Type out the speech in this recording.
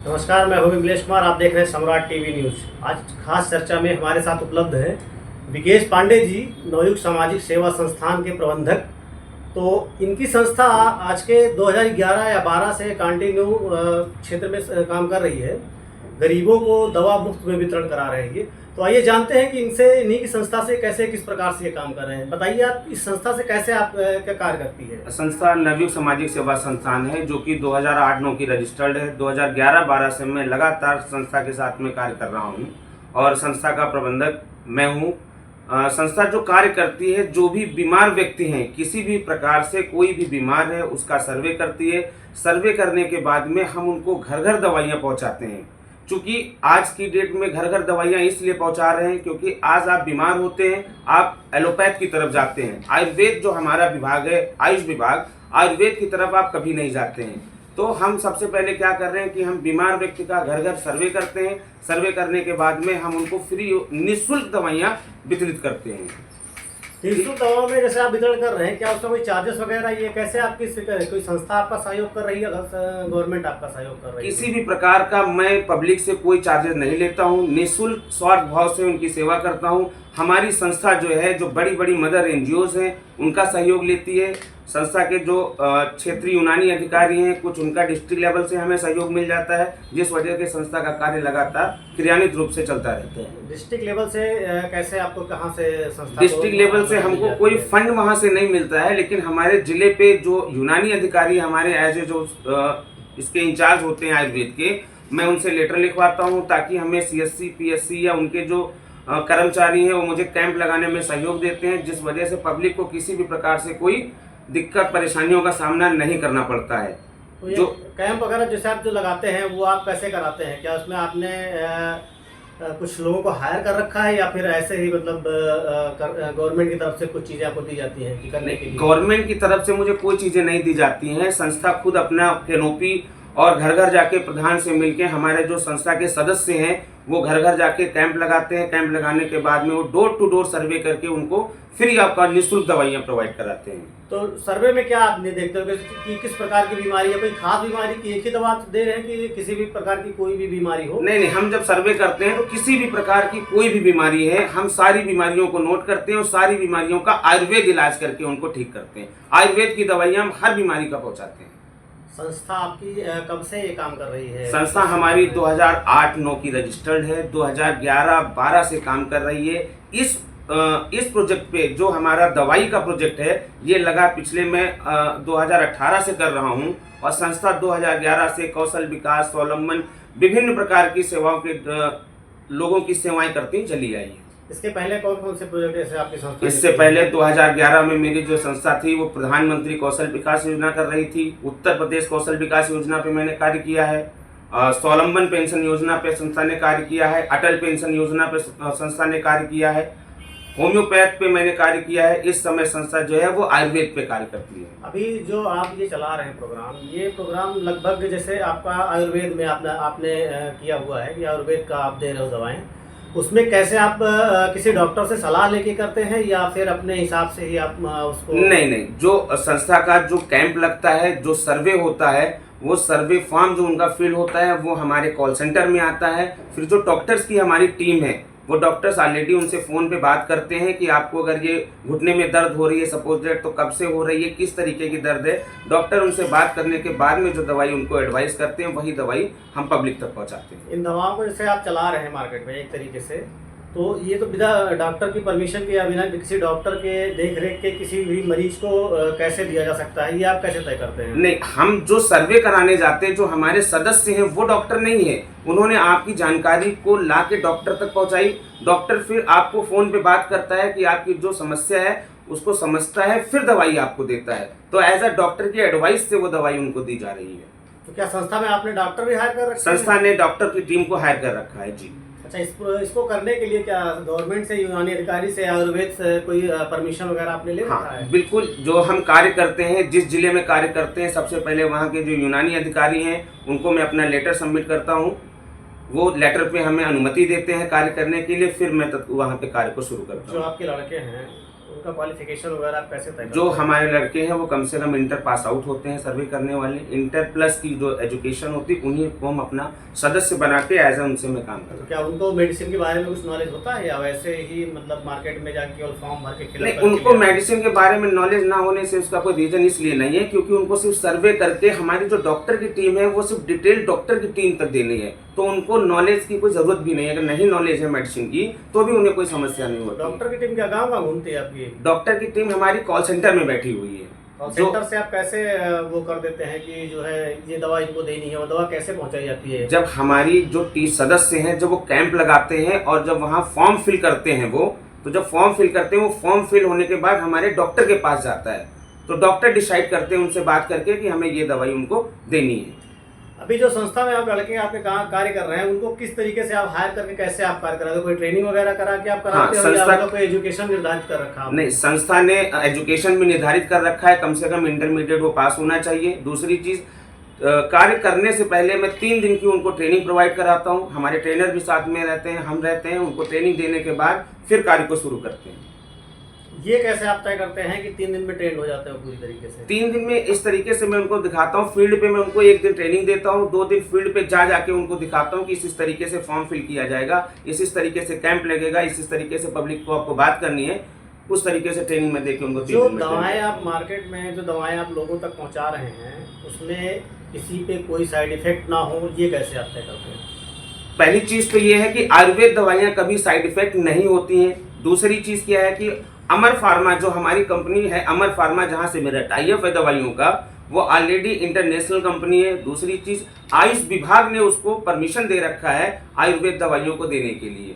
नमस्कार, मैं हूं विमलेश कुमार। आप देख रहे हैं सम्राट टीवी न्यूज। आज खास चर्चा में हमारे साथ उपलब्ध है विकेश पांडे जी, नवयुग सामाजिक सेवा संस्थान के प्रबंधक। तो इनकी संस्था आज के 2011 या 12 से कंटिन्यू क्षेत्र में काम कर रही है, गरीबों को दवा मुफ्त में वितरण करा रहे हैं ये। तो आइए जानते हैं कि इन्हीं की संस्था से कैसे, किस प्रकार से ये काम कर रहे हैं। बताइए, आप इस संस्था से कैसे आप क्या कार्य करती है? संस्था नवयुग सामाजिक सेवा संस्थान है, जो कि 2008-9 की रजिस्टर्ड है। 2011-12 से मैं लगातार संस्था के साथ में कार्य कर रहा हूँ और संस्था का प्रबंधक मैं हूँ। संस्था जो कार्य करती है, जो भी बीमार व्यक्ति हैं, किसी भी प्रकार से कोई भी बीमार है, उसका सर्वे करती है। सर्वे करने के बाद में हम उनको घर घर दवाइयाँ पहुँचाते हैं। चूँकि आज की डेट में घर घर दवाइयाँ इसलिए पहुंचा रहे हैं क्योंकि आज आप बीमार होते हैं, आप एलोपैथ की तरफ जाते हैं। आयुर्वेद जो हमारा विभाग है, आयुष विभाग, आयुर्वेद की तरफ आप कभी नहीं जाते हैं। तो हम सबसे पहले क्या कर रहे हैं कि हम बीमार व्यक्ति का घर घर सर्वे करते हैं। सर्वे करने के बाद में हम उनको फ्री निःशुल्क दवाइयाँ वितरित करते हैं। निःशुल्क दवाओं में जैसे आप वितरण कर रहे हैं, क्या उसका कोई चार्जेस वगैरह, ये कैसे आपकी कोई संस्था आपका सहयोग कर रही है, गवर्नमेंट आपका सहयोग कर रही है? किसी भी प्रकार का मैं पब्लिक से कोई चार्जेस नहीं लेता हूँ। निःशुल्क स्वार्थ भाव से उनकी सेवा करता हूँ। हमारी संस्था जो है, जो बड़ी बड़ी मदर एनजीओज हैं, उनका सहयोग लेती है। संस्था के जो क्षेत्रीय यूनानी अधिकारी हैं, कुछ उनका डिस्ट्रिक्ट लेवल से हमें सहयोग मिल जाता है, जिस वजह से संस्था का कार्य लगातार क्रियान्वित रूप से चलता रहता है। डिस्ट्रिक्ट लेवल से कैसे, आपको कहाँ से संस्था? डिस्ट्रिक्ट लेवल से हमको कोई फंड वहाँ से नहीं मिलता है, लेकिन हमारे जिले पे जो यूनानी अधिकारी हमारे एज ए जो इसके इंचार्ज होते हैं आयुर्वेद के, मैं उनसे लेटर लिखवाता हूँ ताकि हमें CSC PSC या उनके जो कर्मचारी हैं वो मुझे कैंप लगाने में सहयोग देते हैं, जिस वजह से पब्लिक को किसी भी प्रकार से कोई दिक्कत परेशानियों का सामना नहीं करना पड़ता है। तो जो कैंप वगैरह जैसे आप जो लगाते हैं, वो आप कैसे कराते हैं? क्या उसमें आपने कुछ लोगों को हायर कर रखा है या फिर ऐसे ही मतलब गवर्नमेंट की तरफ से कुछ चीज़ें आपको दी जाती हैं कि करने के लिए? गवर्नमेंट की तरफ से मुझे कोई चीज़ें नहीं दी जाती हैं। संस्था खुद अपना कैनोपी और घर घर जाके प्रधान से मिलके, हमारे जो संस्था के सदस्य हैं वो घर घर जाके कैंप लगाते हैं। कैंप लगाने के बाद में वो डोर टू डोर सर्वे करके उनको फ्री आपका निःशुल्क दवाइयाँ प्रोवाइड कराते हैं। तो सर्वे में क्या आपने देखते हो कि किस प्रकार की बीमारी है? कोई खास बीमारी की एक ही दवा दे रहे हैं कि किसी भी प्रकार की कोई भी बीमारी हो? नहीं, हम जब सर्वे करते हैं तो किसी भी प्रकार की कोई भी बीमारी है, हम सारी बीमारियों को नोट करते हैं और सारी बीमारियों का आयुर्वेद इलाज करके उनको ठीक करते हैं। आयुर्वेद की दवाइयाँ हम हर बीमारी का पहुँचाते हैं। संस्था आपकी कब से ये काम कर रही है? संस्था हमारी 2008-9 की रजिस्टर्ड है, 2011-12 से काम कर रही है। इस प्रोजेक्ट पे जो हमारा दवाई का प्रोजेक्ट है, ये लगा पिछले मैं 2018 से कर रहा हूँ और संस्था 2011 से कौशल विकास, स्वावलंबन, विभिन्न प्रकार की सेवाओं के लोगों की सेवाएं करती चली आई है। इसके पहले कौन कौन से प्रोजेक्ट ऐसे आपकी संस्था? इससे पहले 2011 में मेरी जो संस्था थी वो प्रधानमंत्री कौशल विकास योजना कर रही थी। उत्तर प्रदेश कौशल विकास योजना पे मैंने कार्य किया है। स्वावलंबन पेंशन योजना पे संस्था ने कार्य किया है। अटल पेंशन योजना पे संस्था ने कार्य किया है। होम्योपैथ पे मैंने कार्य किया है। इस समय संस्था जो है वो आयुर्वेद पे कार्य करती है। अभी जो आप ये चला रहे हैं प्रोग्राम, ये प्रोग्राम लगभग जैसे आपका आयुर्वेद में आपने किया हुआ है कि आयुर्वेद का आप दे रहे हो दवाएं, उसमें कैसे आप किसी डॉक्टर से सलाह लेके करते हैं या फिर अपने हिसाब से ही आप उसको? नहीं, जो संस्था का जो कैंप लगता है, जो सर्वे होता है, वो सर्वे फॉर्म जो उनका फिल होता है वो हमारे कॉल सेंटर में आता है। फिर जो डॉक्टर्स की हमारी टीम है, वो डॉक्टर्स ऑलरेडी उनसे फ़ोन पे बात करते हैं कि आपको अगर ये घुटने में दर्द हो रही है सपोज दैट, तो कब से हो रही है, किस तरीके की दर्द है। डॉक्टर उनसे बात करने के बाद में जो दवाई उनको एडवाइस करते हैं, वही दवाई हम पब्लिक तक पहुंचाते हैं। इन दवाओं को जैसे आप चला रहे हैं मार्केट में एक तरीके से, तो ये तो बिना डॉक्टर की परमिशन के या बिना किसी डॉक्टर के देख रेख के किसी भी मरीज को कैसे दिया जा सकता है, ये आप कैसे तय करते हैं? नहीं, हम जो सर्वे कराने जाते हैं, जो हमारे सदस्य हैं, वो डॉक्टर नहीं है। उन्होंने आपकी जानकारी को ला के डॉक्टर तक पहुंचाई। डॉक्टर फिर आपको फ़ोन पे बात करता है कि आपकी जो समस्या है उसको समझता है, फिर दवाई आपको देता है। तो एज अ डॉक्टर की एडवाइस से वो दवाई उनको दी जा रही है। तो क्या संस्था में आपने डॉक्टर भी हायर कर रखा है? संस्था ने डॉक्टर की टीम को हायर कर रखा है जी। अच्छा, इसको करने के लिए क्या गवर्नमेंट से, यूनानी अधिकारी से, आयुर्वेद से कोई परमिशन वगैरह आपने ले रखा है? बिल्कुल, जो हम कार्य करते हैं, जिस जिले में कार्य करते हैं, सबसे पहले वहाँ के जो यूनानी अधिकारी हैं उनको मैं अपना लेटर सबमिट करता हूँ। वो लेटर पे हमें अनुमति देते हैं कार्य करने के लिए, फिर मैं वहाँ पे कार्य को शुरू करता हूँ। जो आपके लड़के हैं उनका क्वालिफिकेशन वगैरह आप कैसे तय करते जो हैं? हमारे लड़के हैं वो कम से कम इंटर पास आउट होते हैं, सर्वे करने वाले इंटर प्लस की जो एजुकेशन होती है उन्हीं को हम अपना सदस्य बना के एज उनसे मैं काम करता तो क्या उनको मेडिसिन के बारे में कुछ नॉलेज होता है या वैसे ही मतलब मार्केट में जाके और फॉर्म भर के हूँ। फिलअप नहीं, करके उनको ले आते हैं? मेडिसिन के बारे में नॉलेज ना होने से उसका कोई रीजन इसलिए नहीं है क्योंकि उनको सिर्फ सर्वे करके हमारी जो डॉक्टर की टीम है वो सिर्फ डिटेल डॉक्टर की टीम तक देनी है, तो उनको नॉलेज की कोई जरूरत भी नहीं है। अगर नहीं नॉलेज है मेडिसिन की तो भी उन्हें कोई समस्या नहीं होती। डॉक्टर की टीम क्या गाँव घूमती है आपकी? डॉक्टर की टीम हमारी कॉल सेंटर में बैठी हुई है। और जो सेंटर से आप कैसे वो कर देते हैं कि जो है ये दवा इनको देनी है, वो दवा कैसे पहुंचाई जाती है? जब हमारी जो टीम सदस्य हैं जब वो कैंप लगाते हैं और जब वहाँ फॉर्म फिल करते हैं वो, तो जब फॉर्म फिल करते हैं वो फॉर्म फिल होने के बाद हमारे डॉक्टर के पास जाता है, तो डॉक्टर डिसाइड करते हैं उनसे बात करके कि हमें ये दवाई उनको देनी है। अभी जो संस्था में आप लड़के आपके कहाँ कार्य कर रहे हैं उनको किस तरीके से आप हायर करके कैसे आप कार्य कराते हो? कोई ट्रेनिंग वगैरह करा के आप कराते हो या संस्था- उनका कोई एजुकेशन निर्धारित कर रखा है? नहीं, संस्था ने एजुकेशन भी निर्धारित कर रखा है, कम से कम इंटरमीडिएट वो पास होना चाहिए। दूसरी चीज, कार्य करने से पहले मैं 3 दिन की उनको ट्रेनिंग प्रोवाइड कराता हूँ, हमारे ट्रेनर भी साथ में रहते हैं, हम रहते हैं। उनको ट्रेनिंग देने के बाद फिर कार्य को शुरू करते हैं। ये कैसे आप तय करते हैं कि 3 दिन में ट्रेन हो जाते हो पूरी तरीके से? 3 दिन में इस तरीके से मैं उनको दिखाता हूँ, फील्ड पे मैं उनको 1 दिन ट्रेनिंग देता हूँ, 2 दिन फील्ड पे जाके उनको दिखाता हूँ कि इस तरीके से फॉर्म फिल किया जाएगा, इस तरीके से कैंप लगेगा, इस तरीके से पब्लिक को आपको बात करनी है, उस तरीके से ट्रेनिंग में देके उनको 3 जो दिन में दवाएं आप मार्केट में जो दवाएं आप लोगों तक पहुंचा रहे हैं उसमें किसी पे कोई साइड इफेक्ट ना हो, ये कैसे आप तय करते हैं? पहली चीज तो ये है कि आयुर्वेद दवाइयाँ कभी साइड इफेक्ट नहीं होती हैं। दूसरी चीज क्या है कि अमर फार्मा जो हमारी कंपनी है, अमर फार्मा जहाँ से मेरा टाई अप है दवाइयों का, वो ऑलरेडी इंटरनेशनल कंपनी है। दूसरी चीज, आयुष विभाग ने उसको परमिशन दे रखा है आयुर्वेद दवाइयों को देने के लिए।